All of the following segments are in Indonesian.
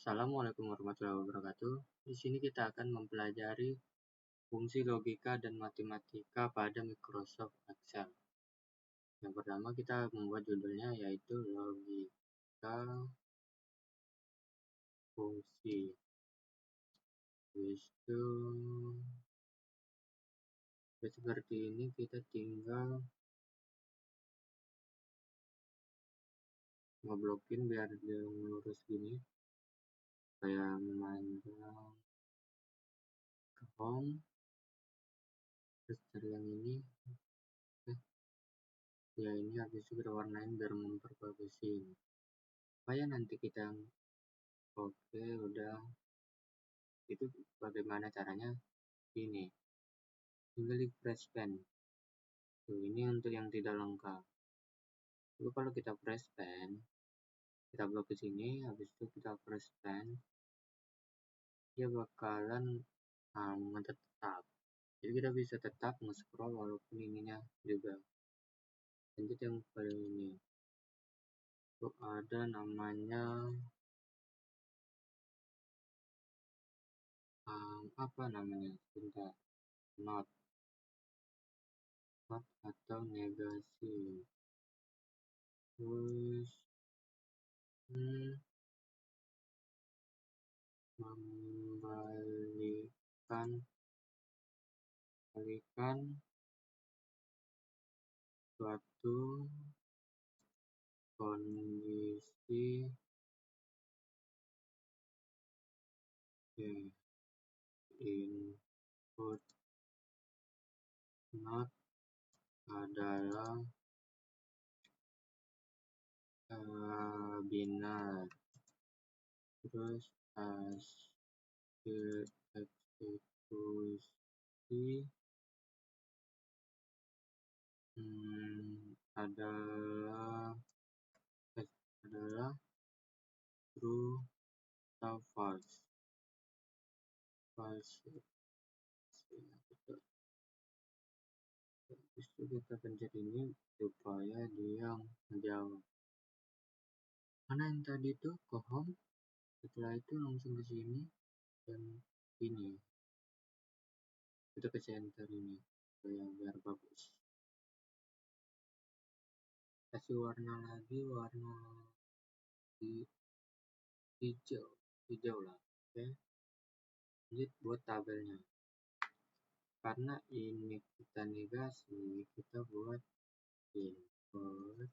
Assalamualaikum warahmatullahi wabarakatuh. Di sini kita akan mempelajari fungsi logika dan matematika pada Microsoft Excel. Yang pertama kita membuat judulnya yaitu logika fungsi. Itu seperti ini, kita tinggal ngeblokin biar dia lurus gini, kayak memanjang ke home, terus cari yang ini. Ya ini habis itu kita warnain biar memperbagusin supaya nanti kita oke udah. Itu bagaimana caranya? Ini tinggal di press pen. Tuh, ini untuk yang tidak lengkap. Lalu kalau kita press pen, kita blok ke sini, habis itu kita press pen, dia bakalan tetap. Jadi kita bisa tetap nge-scroll walaupun ininya juga. Lanjut yang paling ini. Tuh ada namanya apa namanya? Bentar. Not atau negasi. Terus membalikan suatu kondisi input not adalah binar, terus hasil eksekusi adalah true atau false. Habis itu kita pencet ini supaya dia menjawab. Mana yang tadi tuh ke home, setelah itu langsung ke sini dan ini kita ke center ini biar bagus. Kasih warna lagi, warna hijau lah. Oke. Lanjut buat tabelnya. Karena ini kita negasi, kita buat input,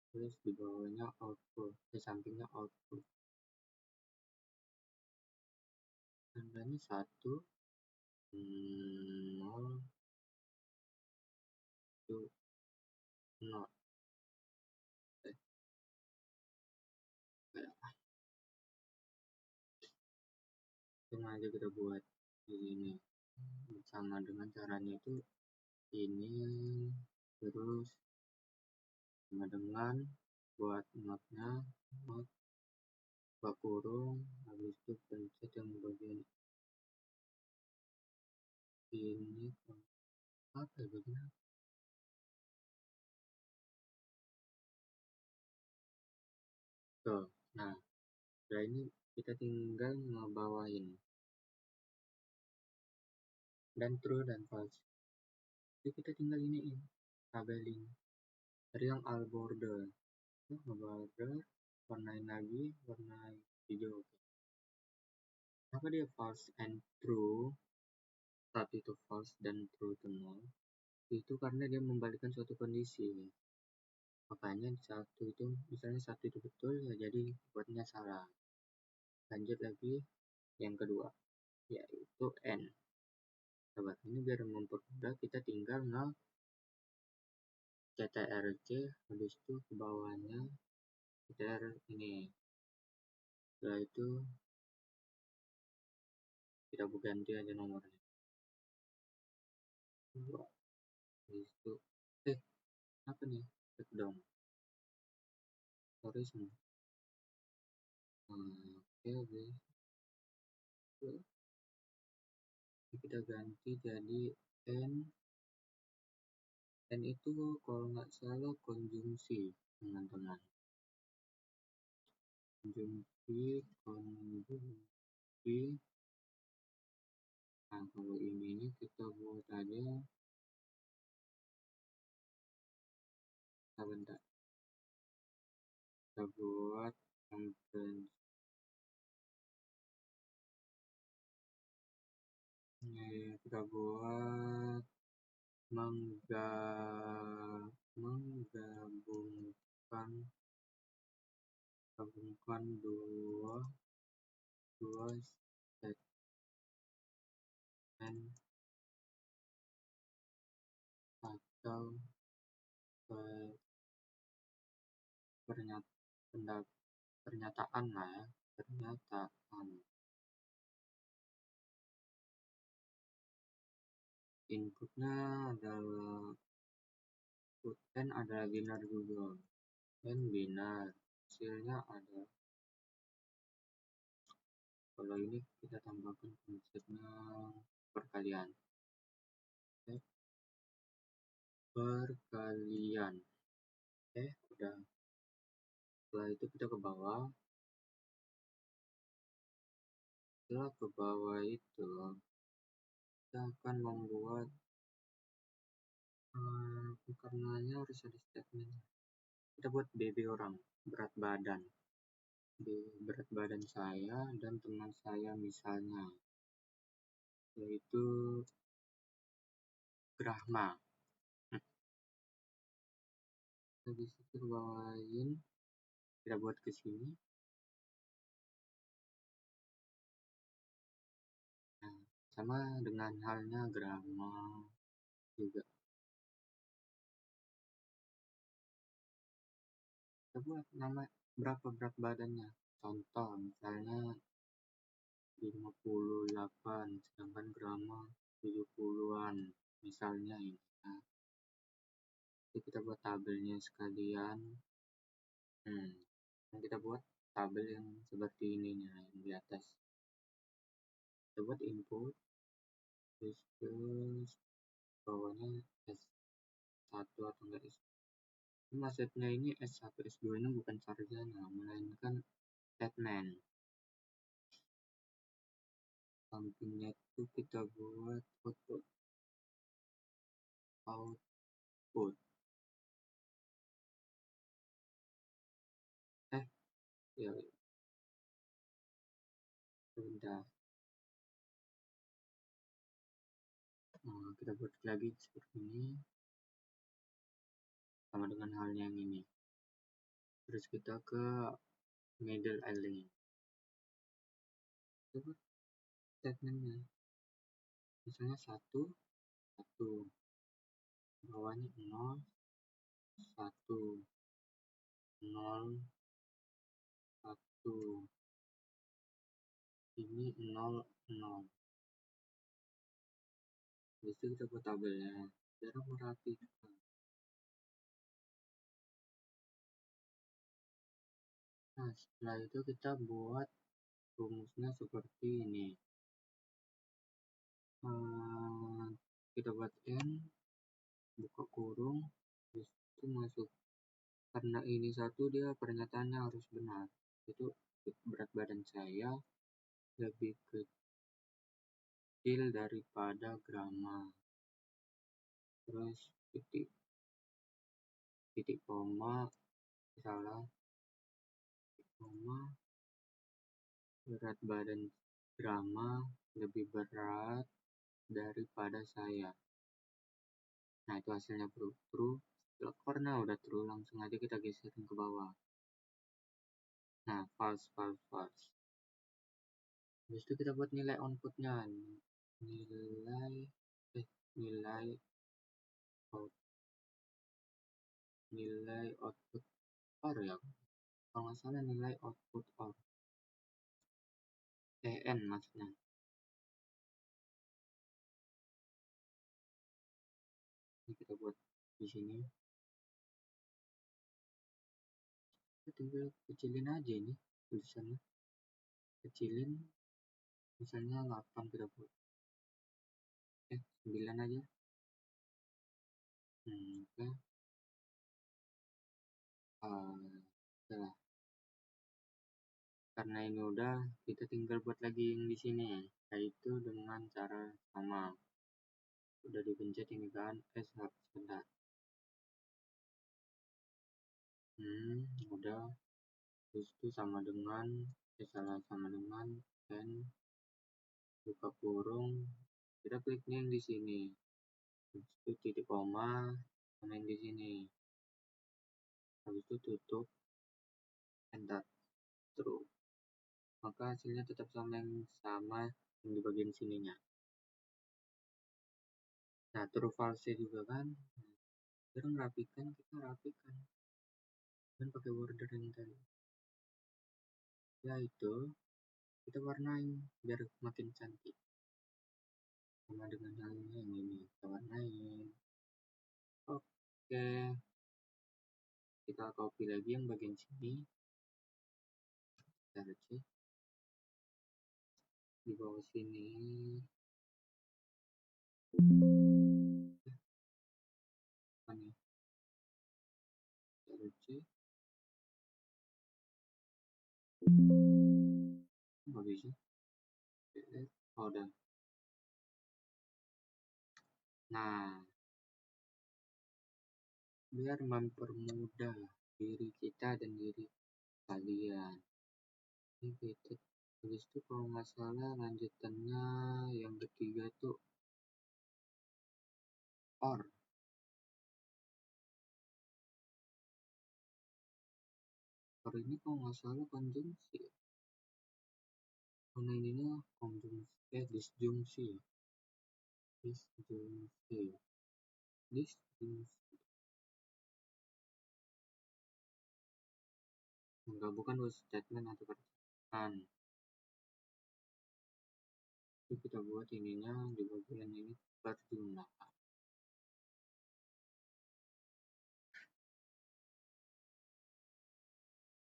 terus di bawahnya output, di sampingnya output. Tandanya 1, 0, 1, 0. Sengaja kita buat di sini. Sama dengan caranya itu ini, terus sama dengan buat notnya, not kurung, habis itu pencet yang bagian ini apa ya bagian. Tuh, nah setelah ini kita tinggal ngebawain dan true dan false. Jadi kita tinggal iniin tabelin dari yang all border, border warnain lagi, warna hijau. Kenapa dia false and true? Satu itu false dan true itu nol. Itu karena dia membalikkan suatu kondisi. Makanya satu itu, misalnya satu itu betul, ya jadi buatnya salah. Lanjut lagi yang kedua, yaitu n. Coba ini biar mempermudah, kita tinggal CTRL-C, habis itu ke bawahnya CTRL ini. Setelah itu kita ganti aja nomornya. Habis itu apa nih? Take down. Sorry semua. Oke. Kita ganti jadi n. N itu kalau nggak salah konjungsi, teman-teman. Konjungsi di nah kalau ini kita buat aja bentar kita buat conference kita buat menggabungkan dua statement atau pernyataan lah ya, pernyataan. Inputnya adalah put n adalah binar juga, n binar, hasilnya ada. Kalau ini kita tambahkan konsepnya perkalian. Perkalian. Udah. Setelah itu kita ke bawah. Setelah ke bawah itu kita akan membuat karena harus ada statement. Kita buat BB orang, berat badan. Berat badan saya dan teman saya misalnya, yaitu Brahma. Habis itu bawain, kita buat ke sini. Nah, sama dengan halnya Grama juga. Kita buat nama berapa berat badannya. Contoh misalnya 58, sedangkan Grama 70-an misalnya ini. Nah, jadi kita buat tabelnya sekalian. Kita buat tabel yang seperti ini nih, yang di atas. Kita buat input, terus bawahnya S1 atau enggak S. Maksudnya ini S1, S2 ini bukan sarjana, melainkan statement. Sampingnya itu kita buat output. Ya, sebentar. Nah, kita buat lagi seperti ini. Sama dengan halnya yang ini. Terus kita ke middle element. Kita buat statementnya. Misalnya 1, bawahnya 0, 1, 0, 1, ini 0, 0. Habis itu kita buat tabelnya biar rapi. Nah, setelah itu kita buat rumusnya seperti ini. Kita buat n, buka kurung, habis itu masuk. Karena ini satu, dia pernyataannya harus benar. Itu berat badan saya lebih kecil daripada Grama. Terus titik koma, salah, titik koma, berat badan Grama lebih berat daripada saya. Nah, itu hasilnya true. Karena udah true, langsung aja kita geserin ke bawah. Nah, false. Habis itu kita buat nilai outputnya. Nilai output OR ya. Kalau nggak salah nilai output OR. EN maksudnya. Ini kita buat di sini. Kita tinggal kecilin aja ini tulisannya. Kecilin. Misalnya 8 kita buat. 9 aja. Oke. Udah lah. Karena ini udah, kita tinggal buat lagi yang di sini, yaitu dengan cara sama. Udah dipencet ini kan, sebentar. Udah. Terus itu sama dengan, sama dengan n buka kurung. Kita kliknya yang di sini. Terus itu titik koma sama yang di sini. Habis itu tutup, enter, true. Maka hasilnya tetap sama yang di bagian sininya. Nah, true false juga kan. Sekarang kita rapikan dan pakai border yang tadi. Yaitu kita warnain biar makin cantik. Sama dengan halnya yang ini, kita warnain. Oke. Kita copy lagi yang bagian sini. Kita cek di bawah sini. Apa nih? Kita cek. Nggak bisa. Oh, udah. Nah, biar mempermudah diri kita dan diri kalian. Ini kita habis itu kalau nggak salah lanjutannya yang ketiga tuh or. Or ini kalau nggak salah konjungsi. Karena ininya konjungsi, disjungsi. Menggabungkan dua statement atau perkataan. Itu kita buat ininya di bagian ini perjumlahan.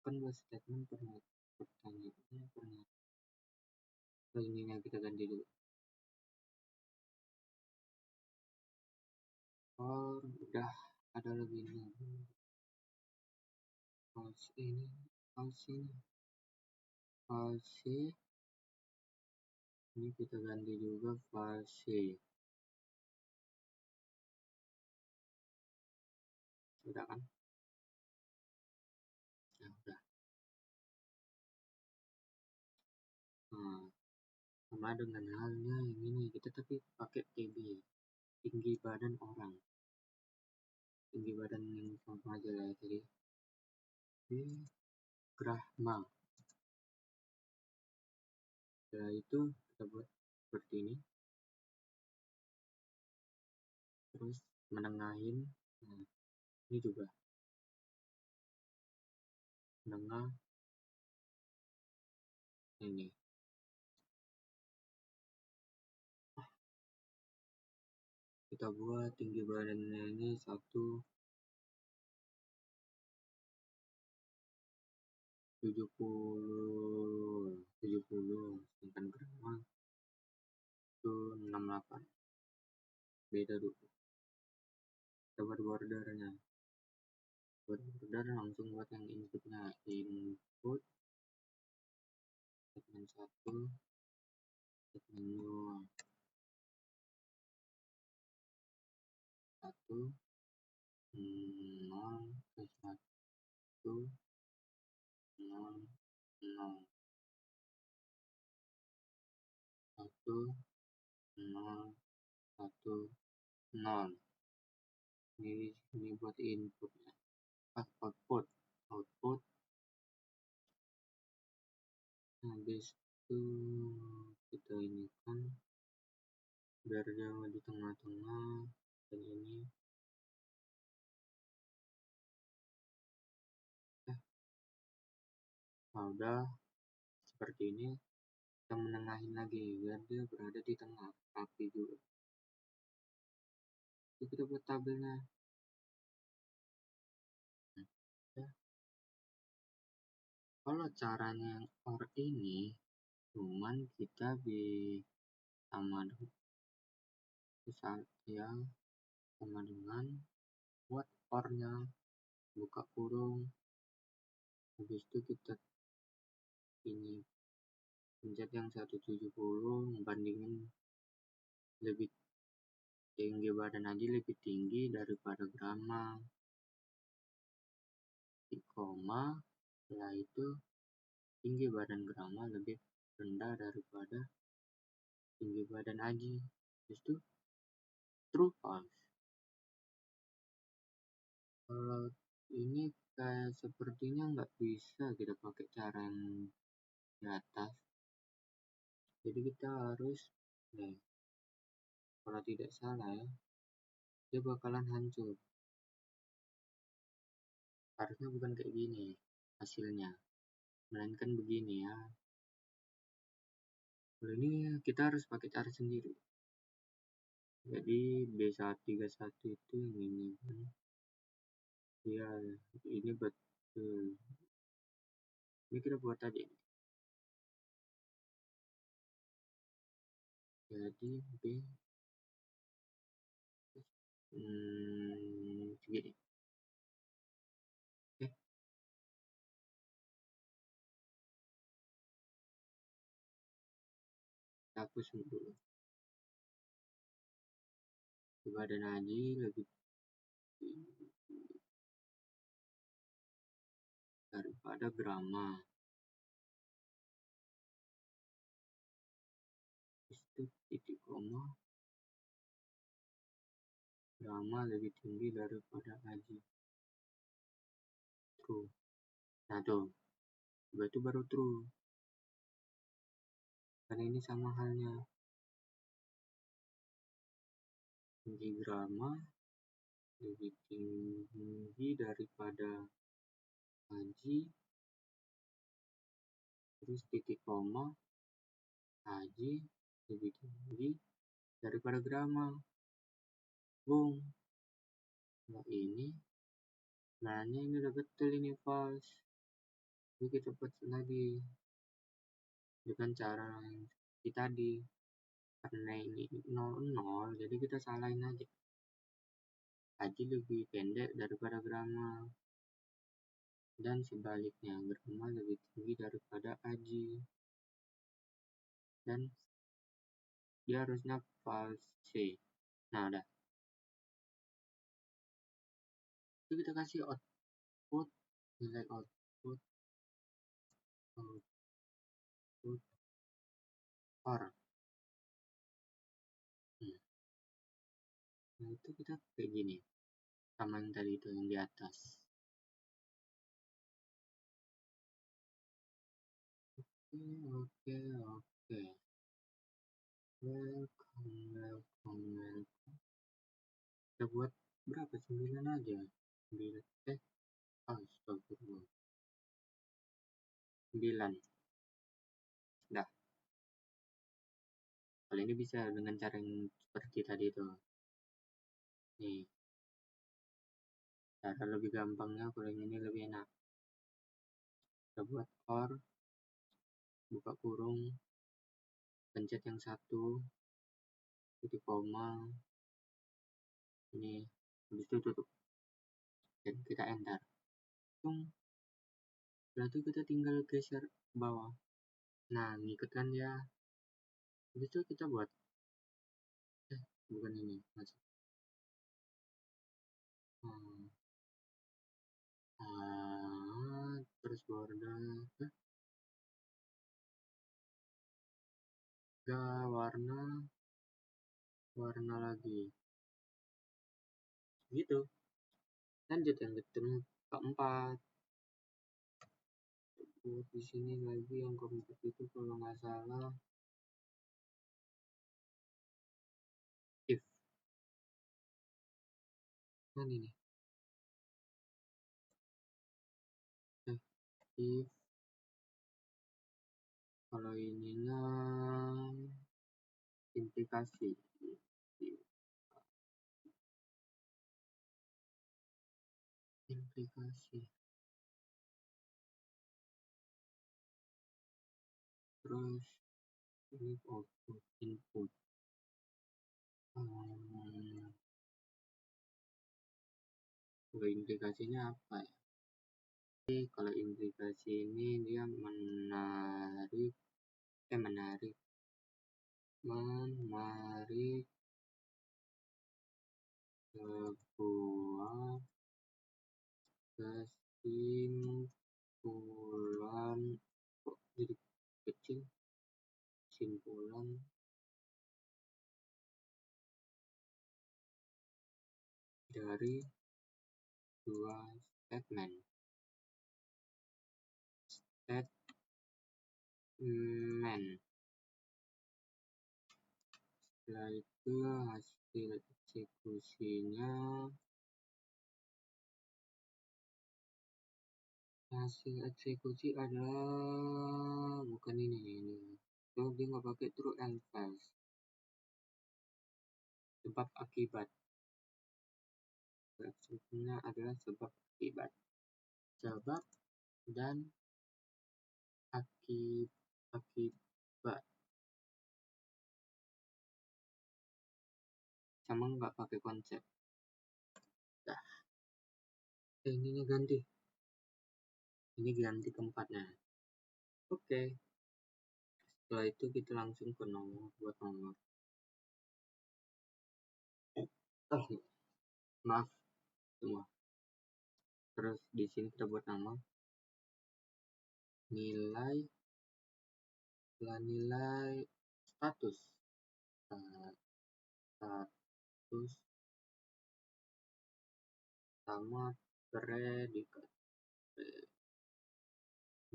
Kan dua statement pertanyaannya pernah. Ininya kita ganti dulu. Or udah ada lagi ini. False ini. Ini kita ganti juga false. Sudah kan? Ya udah. Nah, sama dengan halnya yang ini, kita tapi pakai TB, tinggi badan orang. Tinggi badan yang sama aja lah tadi. Grahma. Setelah itu kita buat seperti ini. Terus menengahin. Nah, ini juga menengah ini. Kita buat tinggi badannya ini 170, sedangkan grama itu 68. Beda dulu. Kita buat bordernya. Buat border langsung buat yang inputnya. Input segmen 1, segmen 2, 1, 0, 1, 0, 0, 1, 0, 1, 0. Ini buat inputnya. Output. Habis itu kita ini kan biar dia di tengah-tengah dan ini udah seperti ini. Kita menengahin lagi biar dia berada di tengah, rapi juga. Jadi kita buat tabelnya. Ya. Kalau caranya yang or ini cuman kita sama sama dengan buat ornya, buka kurung, habis itu kita ini pencet yang 170 membandingin lebih tinggi badan Aji lebih tinggi daripada Grama, di koma. Setelah itu tinggi badan Grama lebih rendah daripada tinggi badan Aji. Itu true false. Kalau ini kayak sepertinya nggak bisa kita pakai cara yang di atas, jadi kita harus kalau tidak salah ya, dia bakalan hancur. Harusnya bukan kayak gini hasilnya, melainkan begini ya. Kalau ini kita harus pakai cara sendiri. Jadi B131 itu yang ini kan. Ya, ini betul. Ini kita buat tadi. Jadi B segini. Oke. Hapus dulu. Badan Aji lebih tinggi daripada Grama. Itu titik koma. Grama lebih tinggi daripada Aji. True. Nah tuh, itu baru true. Karena ini sama halnya. Tinggi Grama lebih tinggi daripada Aji. Terus titik koma, Aji lebih tinggi daripada Grama. Boom. Nah ini, sebenarnya ini udah betul, ini false. Jadi kita buat lagi dengan cara yang seperti tadi. Karena ini 00, jadi kita salahin aja. Aji lebih pendek daripada Grama. Dan sebaliknya, Grama lebih tinggi daripada Aji. Dan dia harusnya false. Nah udah. Itu kita kasih output, nilai output or. Nah itu kita kayak gini, sama yang tadi itu yang di atas. Oke. Welcome. Kita buat berapa? 9 aja. 9. Astagfirullah. 9. Dah. Kalau ini bisa dengan cara yang seperti tadi itu. Nih. Cara lebih gampangnya kalau yang ini lebih enak. Kita buat or, buka kurung, pencet yang 1, titik koma, ini, habis itu tutup. Dan kita enter. Setelah itu kita tinggal geser ke bawah. Nah, ngikutkan ya. Habis itu kita buat bukan ini, masuk. Terus border warna lagi gitu. Lanjut yang keempat. Di sini lagi yang keempat itu kalau nggak salah if. Kan ini if kalau ininya implikasi terus ini output input implikasinya apa ya? Kalau implikasi ini dia menarik sebuah kesimpulan, kok jadi kecil, kesimpulan dari dua statement. Setelah itu hasil eksekusi adalah bukan ini. So, dia nggak pakai true and false. Sebab akibat. Eksekusinya adalah sebab akibat. Sebab dan akibat. Sama nggak pakai konsep. Nah, ininya ganti. Ini ganti tempatnya. Oke. Setelah itu kita langsung ke nomor, buat nomor. Maaf semua. Terus di sini kita buat nama, nilai status sama predikat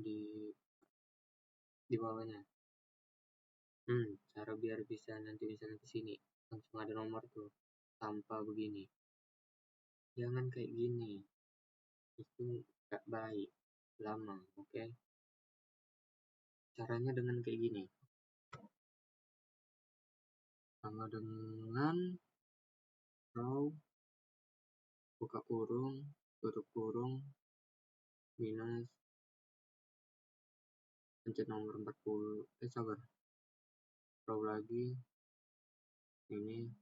di bawahnya. Cara biar bisa nanti misalnya ke sini langsung ada nomor tuh tanpa begini. Jangan kayak gini, itu gak baik lama. Oke. Caranya dengan kayak gini, sama dengan row buka kurung tutup kurung minus pencet nomor 40 sabar, row lagi ini,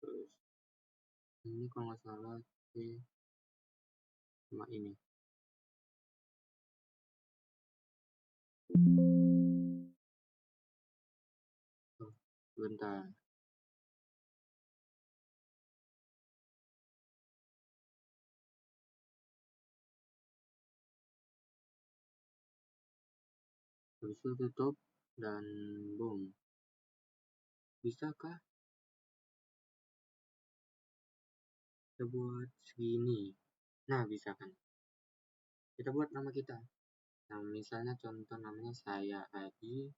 terus ini kalau nggak salah sama ini. Bentar. Habis itu tutup dan boom. Bisakah kita buat segini? Nah, bisa kan? Kita buat nama kita. Nah, misalnya contoh namanya saya Adi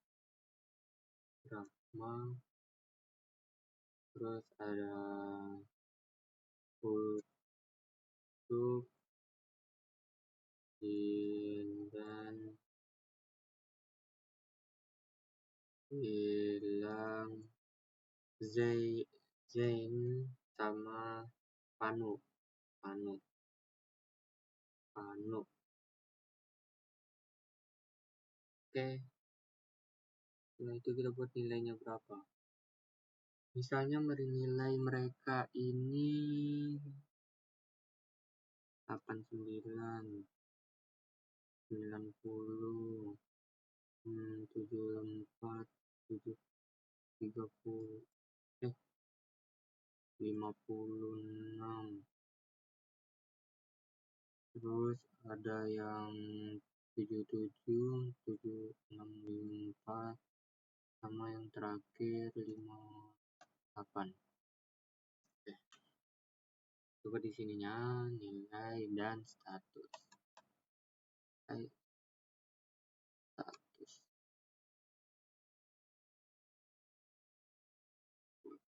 Rahma, terus ada untuk dan bilang Zain sama Panu. Oke. Setelah itu kita buat nilainya berapa. Misalnya nilai mereka ini 89, 90, 74, 30, 56. Terus ada yang 77, 76, 54, sama yang terakhir 58. Oke. Coba di sininya nilai dan status.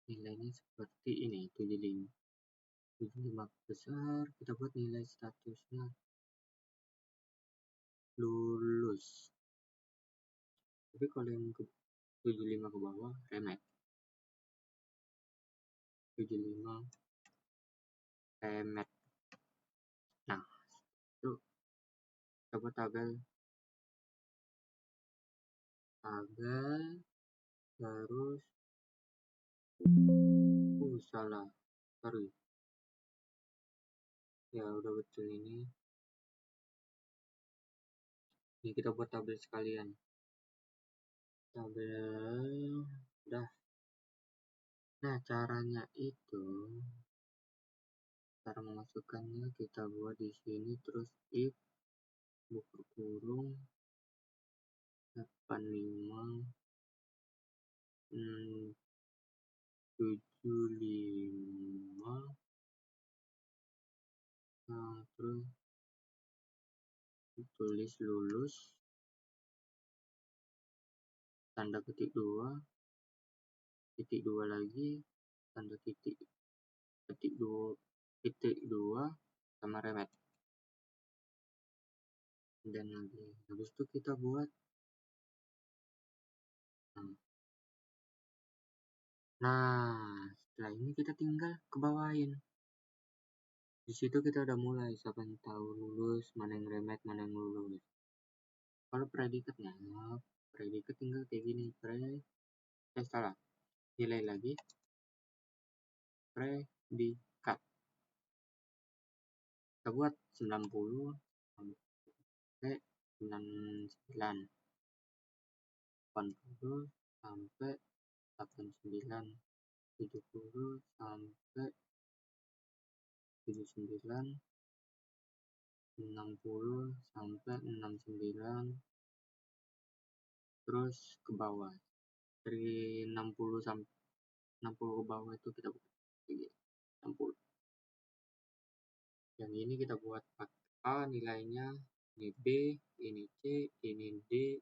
Nilainya seperti ini, 75 besar. Kita buat nilai statusnya lulus. Tapi kalau yang ke 75 ke bawah remet. 75 remet. Nah, itu kita buat tabel terus salah, sorry ya, udah betul ini. Ini kita buat tabel sekalian. Tabel udah. Nah, caranya itu, cara memasukkannya kita buat di sini, terus if buka kurung 85 75, nah, terus tulis lulus tanda ketik 2 titik 2 lagi, tanda ketik 2 titik 2 sama remet. Dan lagi habis itu kita buat nah, setelah ini kita tinggal ke bawahin. Di situ kita udah mulai, siapa yang tahu lulus, mana yang remet, mana yang lulus. Kalau predikatnya, predikat tinggal kayak gini, salah, nilai lagi, predikat. Kita buat 90 sampai 99, 80 sampai 89, 70 sampai 79, 60 sampai 69, terus ke bawah dari 60 sampai 60 ke bawah itu kita buat 60. Yang ini kita buat pakai A nilainya, ini B, ini C, ini D,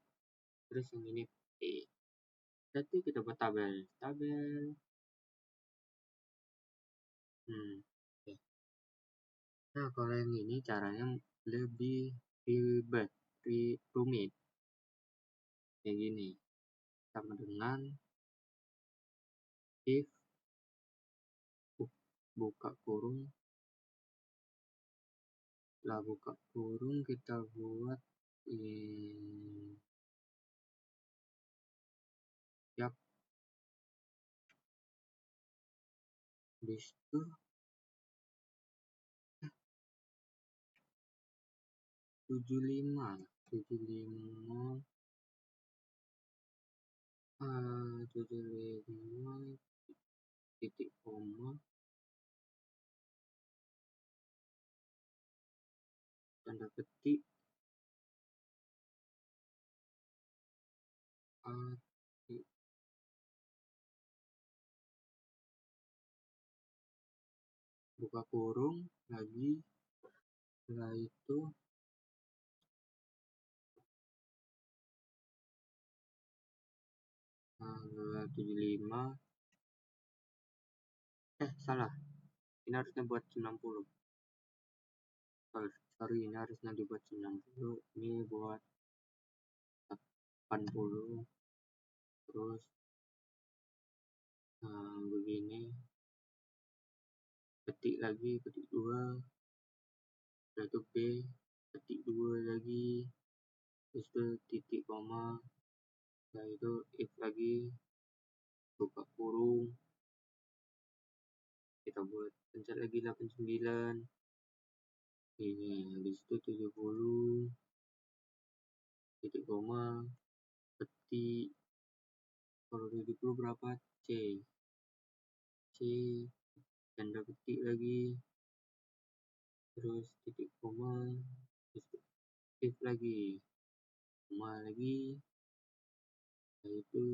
terus yang ini E. Jadi kita buat tabel. Oke. Nah, kalau yang ini caranya lebih rumit. Kayak gini. Sama dengan if buka kurung, setelah buka kurung kita buat habis itu 75 titik koma tanda ketik A buka kurung lagi, setelah itu tanggal 75 salah, ini harusnya buat 90. Sorry, ini harusnya dibuat 90, ini buat 80, terus begini, ketik lagi, ketik 2, setelah itu B, ketik 2 lagi, terus itu titik koma, setelah itu if lagi, buka kurung, kita buat pencet lagi 89, ini habis itu 70, titik koma, ketik, kalau 70 berapa, C, tanda ketik lagi, terus titik koma, terus if lagi, koma lagi, itu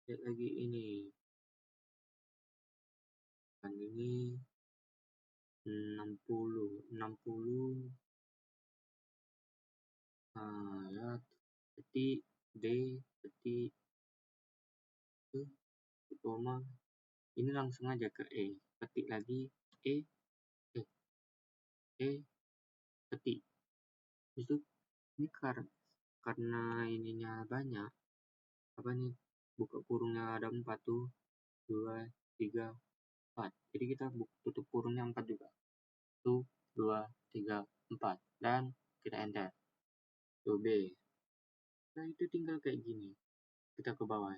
lihat lagi ini kan ini 60 ya, ketik D, ketik itu koma, ini langsung aja ke E, ketik lagi E ketik. Itu ini karena ininya banyak, apa nih, buka kurungnya ada 4 tuh, 2, 3, 4. Jadi kita tutup kurungnya 4 juga. 1, 2, 3, 4. Dan kita enter. Tuh B. Nah, itu tinggal kayak gini. Kita ke bawah.